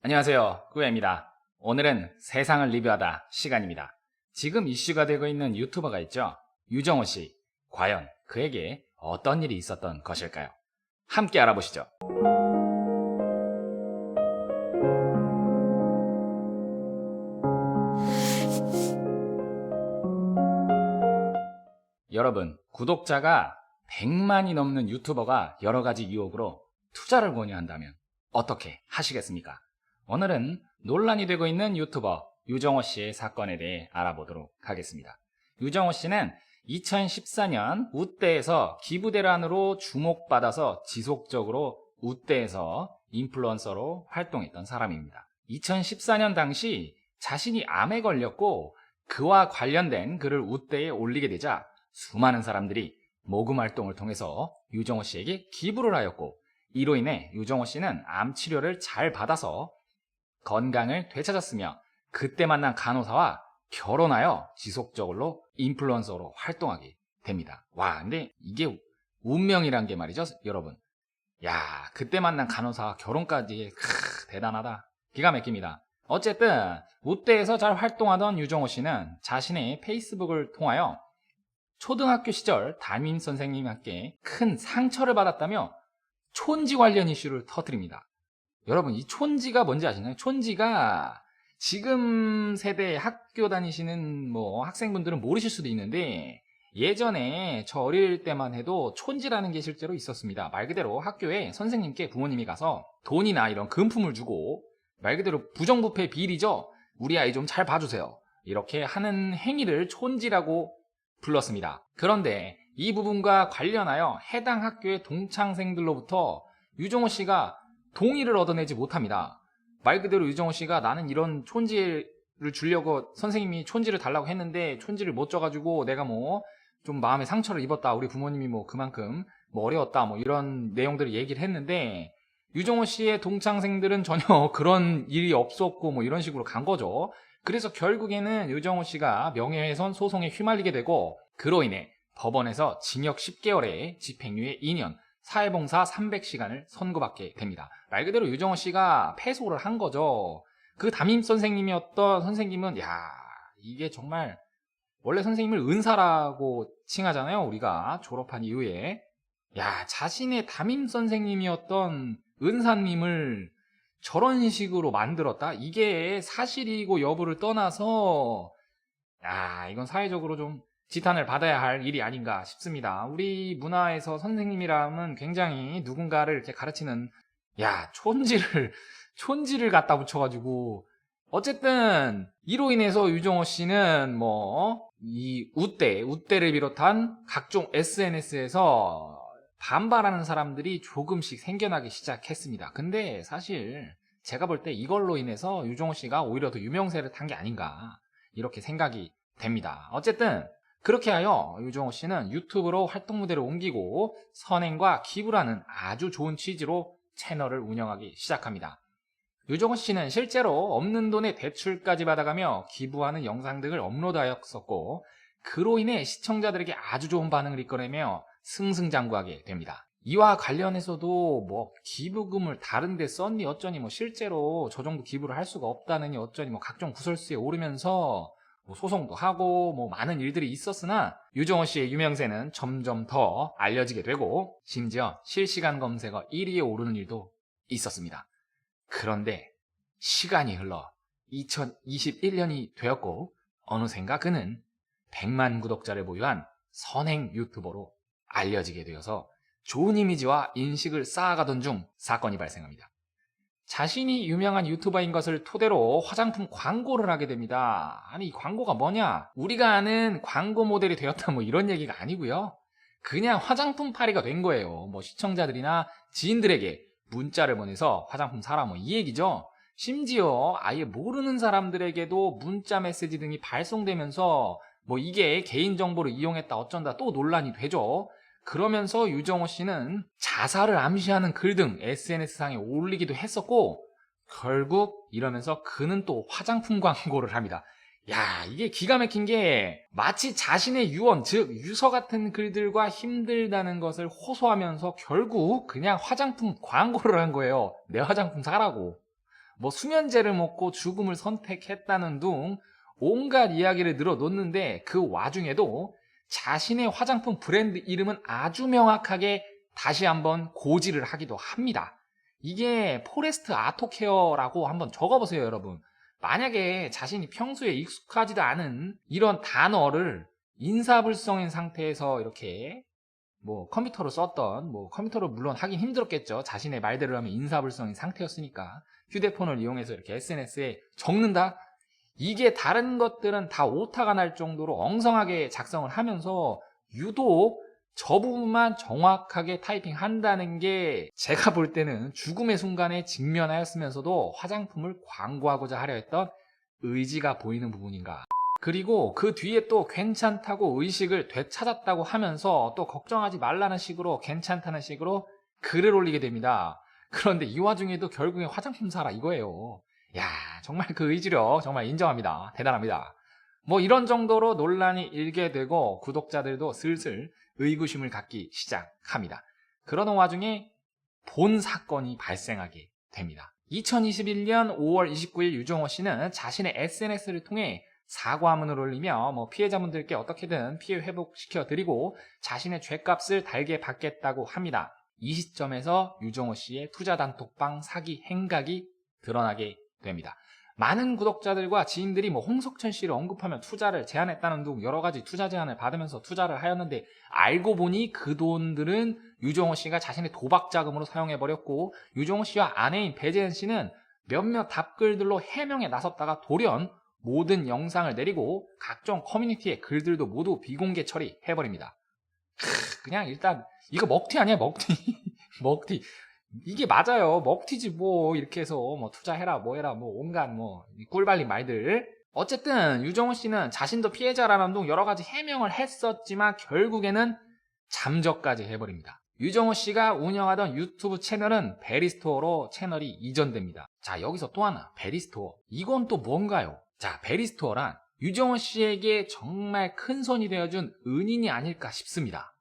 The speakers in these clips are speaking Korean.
안녕하세요. 꾸야입니다. 오늘은 세상을 리뷰하다 시간입니다. 지금 이슈가 되고 있는 유튜버가 있죠. 유정호 씨. 과연 그에게 어떤 일이 있었던 것일까요? 함께 알아보시죠. 여러분, 구독자가 100만이 넘는 유튜버가 여러 가지 유혹으로 투자를 권유한다면 어떻게 하시겠습니까? 오늘은 논란이 되고 있는 유튜버 유정호 씨의 사건에 대해 알아보도록 하겠습니다. 유정호 씨는 2014년 우대에서 기부대란으로 주목받아서 지속적으로 우대에서 인플루언서로 활동했던 사람입니다. 2014년 당시 자신이 암에 걸렸고 그와 관련된 글을 우대에 올리게 되자 수많은 사람들이 모금 활동을 통해서 유정호 씨에게 기부를 하였고, 이로 인해 유정호 씨는 암 치료를 잘 받아서 건강을 되찾았으며 그때 만난 간호사와 결혼하여 지속적으로 인플루언서로 활동하게 됩니다. 와, 근데 이게 운명이란 게 말이죠, 여러분. 야, 그때 만난 간호사와 결혼까지 대단하다. 기가 막힙니다. 어쨌든 우대에서 잘 활동하던 유정호 씨는 자신의 페이스북을 통하여 초등학교 시절 담임 선생님과 함께 큰 상처를 받았다며 촌지 관련 이슈를 터뜨립니다. 여러분, 이 촌지가 뭔지 아시나요? 촌지가 지금 세대 학교 다니시는 학생분들은 모르실 수도 있는데, 예전에 저 어릴 때만 해도 촌지라는 게 실제로 있었습니다. 말 그대로 학교에 선생님께 부모님이 가서 돈이나 이런 금품을 주고, 말 그대로 부정부패 비리죠. 우리 아이 좀 잘 봐주세요. 이렇게 하는 행위를 촌지라고 불렀습니다. 그런데 이 부분과 관련하여 해당 학교의 동창생들로부터 유정호 씨가 동의를 얻어내지 못합니다. 말 그대로 유정호 씨가 나는 이런 촌지를 주려고 선생님이 촌지를 달라고 했는데 촌지를 못 줘가지고 내가 좀 마음에 상처를 입었다. 우리 부모님이 그만큼 어려웠다. 이런 내용들을 얘기를 했는데, 유정호 씨의 동창생들은 전혀 그런 일이 없었고 이런 식으로 간 거죠. 그래서 결국에는 유정호 씨가 명예훼손 소송에 휘말리게 되고, 그로 인해 법원에서 징역 10개월에 집행유예 2년, 사회봉사 300시간을 선고받게 됩니다. 말 그대로 유정호 씨가 패소를 한 거죠. 그 담임 선생님이었던 선생님은 이게 정말, 원래 선생님을 은사라고 칭하잖아요, 우리가 졸업한 이후에. 자신의 담임 선생님이었던 은사님을 저런 식으로 만들었다? 이게 사실이고 여부를 떠나서 이건 사회적으로 좀 지탄을 받아야 할 일이 아닌가 싶습니다. 우리 문화에서 선생님이라면 굉장히 누군가를 이렇게 가르치는, 촌지를 갖다 붙여가지고, 어쨌든 이로 인해서 유정호 씨는 이 우대를 비롯한 각종 SNS에서 반발하는 사람들이 조금씩 생겨나기 시작했습니다. 근데 사실 제가 볼 때 이걸로 인해서 유정호 씨가 오히려 더 유명세를 탄 게 아닌가, 이렇게 생각이 됩니다. 어쨌든 그렇게 하여 유정호 씨는 유튜브로 활동 무대를 옮기고 선행과 기부라는 아주 좋은 취지로 채널을 운영하기 시작합니다. 유정호 씨는 실제로 없는 돈에 대출까지 받아가며 기부하는 영상 등을 업로드하였었고, 그로 인해 시청자들에게 아주 좋은 반응을 이끌어내며 승승장구하게 됩니다. 이와 관련해서도 기부금을 다른 데 썼니 어쩌니 실제로 저 정도 기부를 할 수가 없다느니 어쩌니 각종 구설수에 오르면서 소송도 하고 많은 일들이 있었으나, 유정호 씨의 유명세는 점점 더 알려지게 되고 심지어 실시간 검색어 1위에 오르는 일도 있었습니다. 그런데 시간이 흘러 2021년이 되었고 어느샌가 그는 100만 구독자를 보유한 선행 유튜버로 알려지게 되어서 좋은 이미지와 인식을 쌓아가던 중 사건이 발생합니다. 자신이 유명한 유튜버인 것을 토대로 화장품 광고를 하게 됩니다. 아니, 이 광고가 뭐냐? 우리가 아는 광고 모델이 되었다 이런 얘기가 아니고요. 그냥 화장품 팔이가 된 거예요. 시청자들이나 지인들에게 문자를 보내서 화장품 사라 이 얘기죠. 심지어 아예 모르는 사람들에게도 문자 메시지 등이 발송되면서 이게 개인정보를 이용했다 어쩐다 또 논란이 되죠. 그러면서 유정호 씨는 자살을 암시하는 글 등 SNS상에 올리기도 했었고, 결국 이러면서 그는 또 화장품 광고를 합니다. 이게 기가 막힌 게, 마치 자신의 유언, 즉 유서 같은 글들과 힘들다는 것을 호소하면서 결국 그냥 화장품 광고를 한 거예요. 내 화장품 사라고. 뭐 수면제를 먹고 죽음을 선택했다는 둥 온갖 이야기를 늘어놓는데 그 와중에도 자신의 화장품 브랜드 이름은 아주 명확하게 다시 한번 고지를 하기도 합니다. 이게 포레스트 아토케어라고 한번 적어보세요, 여러분. 만약에 자신이 평소에 익숙하지도 않은 이런 단어를 인사불성인 상태에서 이렇게 뭐 컴퓨터로 썼던, 뭐 컴퓨터로 물론 하긴 힘들었겠죠. 자신의 말대로 하면 인사불성인 상태였으니까 휴대폰을 이용해서 이렇게 SNS에 적는다? 이게 다른 것들은 다 오타가 날 정도로 엉성하게 작성을 하면서 유독 저 부분만 정확하게 타이핑한다는 게 제가 볼 때는 죽음의 순간에 직면하였으면서도 화장품을 광고하고자 하려 했던 의지가 보이는 부분인가. 그리고 그 뒤에 또 괜찮다고 의식을 되찾았다고 하면서 또 걱정하지 말라는 식으로 괜찮다는 식으로 글을 올리게 됩니다. 그런데 이 와중에도 결국에 화장품 사라 이거예요. 야, 정말 그 의지력 정말 인정합니다. 대단합니다. 뭐 이런 정도로 논란이 일게 되고 구독자들도 슬슬 의구심을 갖기 시작합니다. 그러던 와중에 본 사건이 발생하게 됩니다. 2021년 5월 29일 유정호 씨는 자신의 SNS를 통해 사과문을 올리며 뭐 피해자분들께 어떻게든 피해 회복시켜 드리고 자신의 죗값을 달게 받겠다고 합니다. 이 시점에서 유정호 씨의 투자 단톡방 사기 행각이 드러나게 됩니다. 많은 구독자들과 지인들이 뭐 홍석천 씨를 언급하면 투자를 제안했다는 등 여러 가지 투자 제안을 받으면서 투자를 하였는데 알고 보니 그 돈들은 유정호 씨가 자신의 도박 자금으로 사용해버렸고 유정호 씨와 아내인 배재은 씨는 몇몇 답글들로 해명에 나섰다가 돌연 모든 영상을 내리고 각종 커뮤니티의 글들도 모두 비공개 처리해버립니다. 그냥 일단 이거 먹튀 아니야, 먹튀. 먹튀. 이게 맞아요. 먹튀지 뭐 이렇게 해서 뭐 투자해라 뭐 해라 뭐 온갖 뭐 꿀발린 말들. 어쨌든 유정호 씨는 자신도 피해자라는 둥 여러 가지 해명을 했었지만 결국에는 잠적까지 해버립니다. 유정호 씨가 운영하던 유튜브 채널은 베리스토어로 채널이 이전됩니다. 자, 여기서 또 하나, 베리스토어. 이건 또 뭔가요? 자, 베리스토어란 유정호 씨에게 정말 큰 손이 되어준 은인이 아닐까 싶습니다.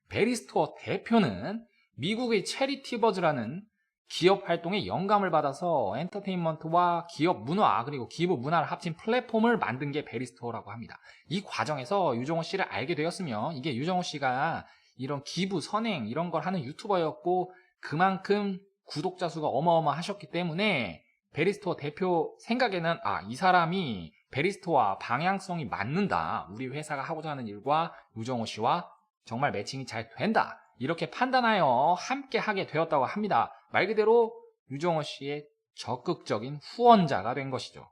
베리스토어 대표는 미국의 체리티버즈라는 기업 활동에 영감을 받아서 엔터테인먼트와 기업 문화 그리고 기부 문화를 합친 플랫폼을 만든 게 베리스토어라고 합니다. 이 과정에서 유정호 씨를 알게 되었으며 이게 유정호 씨가 이런 기부, 선행 이런 걸 하는 유튜버였고 그만큼 구독자 수가 어마어마하셨기 때문에 베리스토어 대표 생각에는 이 사람이 베리스토어와 방향성이 맞는다. 우리 회사가 하고자 하는 일과 유정호 씨와 정말 매칭이 잘 된다. 이렇게 판단하여 함께 하게 되었다고 합니다. 말 그대로 유정호 씨의 적극적인 후원자가 된 것이죠.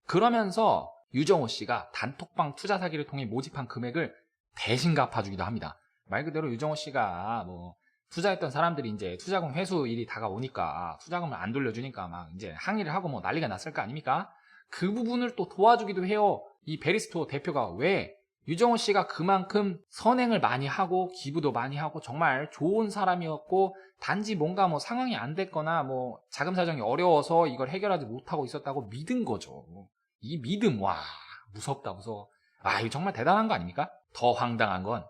그러면서 유정호 씨가 단톡방 투자 사기를 통해 모집한 금액을 대신 갚아주기도 합니다. 말 그대로 유정호 씨가 뭐 투자했던 사람들이 이제 투자금 회수 일이 다가오니까 투자금을 안 돌려주니까 막 이제 항의를 하고 뭐 난리가 났을 거 아닙니까? 그 부분을 또 도와주기도 해요. 이 베리스토어 대표가 왜? 유정호 씨가 그만큼 선행을 많이 하고 기부도 많이 하고 정말 좋은 사람이었고 단지 뭔가 뭐 상황이 안 됐거나 뭐 자금 사정이 어려워서 이걸 해결하지 못하고 있었다고 믿은 거죠. 이 믿음, 와, 무섭다, 무서워. 이거 정말 대단한 거 아닙니까? 더 황당한 건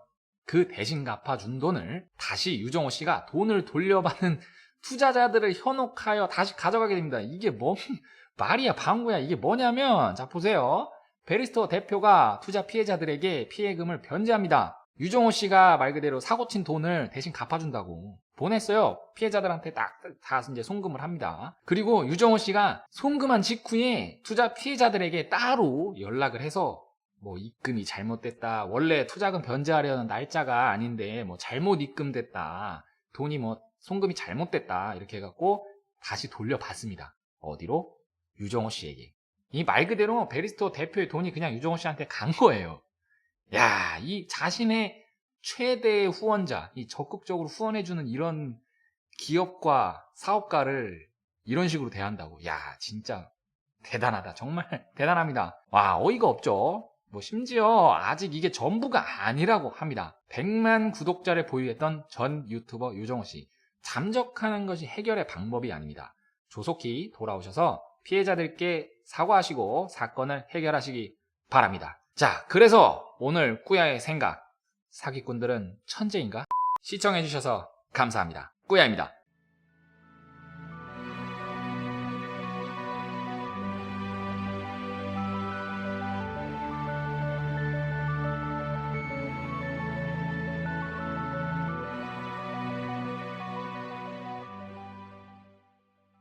그 대신 갚아준 돈을 다시 유정호 씨가 돈을 돌려받는 투자자들을 현혹하여 다시 가져가게 됩니다. 이게 뭔 말이야, 방구야. 이게 뭐냐면, 자, 보세요. 베리스토어 대표가 투자 피해자들에게 피해금을 변제합니다. 유정호 씨가 말 그대로 사고친 돈을 대신 갚아준다고 보냈어요. 피해자들한테 다 이제 송금을 합니다. 그리고 유정호 씨가 송금한 직후에 투자 피해자들에게 따로 연락을 해서 뭐 입금이 잘못됐다. 원래 투자금 변제하려는 날짜가 아닌데 뭐 잘못 입금됐다. 돈이 뭐 송금이 잘못됐다. 이렇게 해갖고 다시 돌려받습니다. 어디로? 유정호 씨에게. 이 말 그대로 베리스토어 대표의 돈이 그냥 유정호 씨한테 간 거예요. 야, 이 자신의 최대 후원자, 이 적극적으로 후원해주는 이런 기업과 사업가를 이런 식으로 대한다고. 야, 진짜 대단하다. 정말 대단합니다. 와, 어이가 없죠. 뭐 심지어 아직 이게 전부가 아니라고 합니다. 100만 구독자를 보유했던 전 유튜버 유정호 씨. 잠적하는 것이 해결의 방법이 아닙니다. 조속히 돌아오셔서 피해자들께 사과하시고 사건을 해결하시기 바랍니다. 자, 그래서 오늘 꾸야의 생각, 사기꾼들은 천재인가? 시청해주셔서 감사합니다. 꾸야입니다.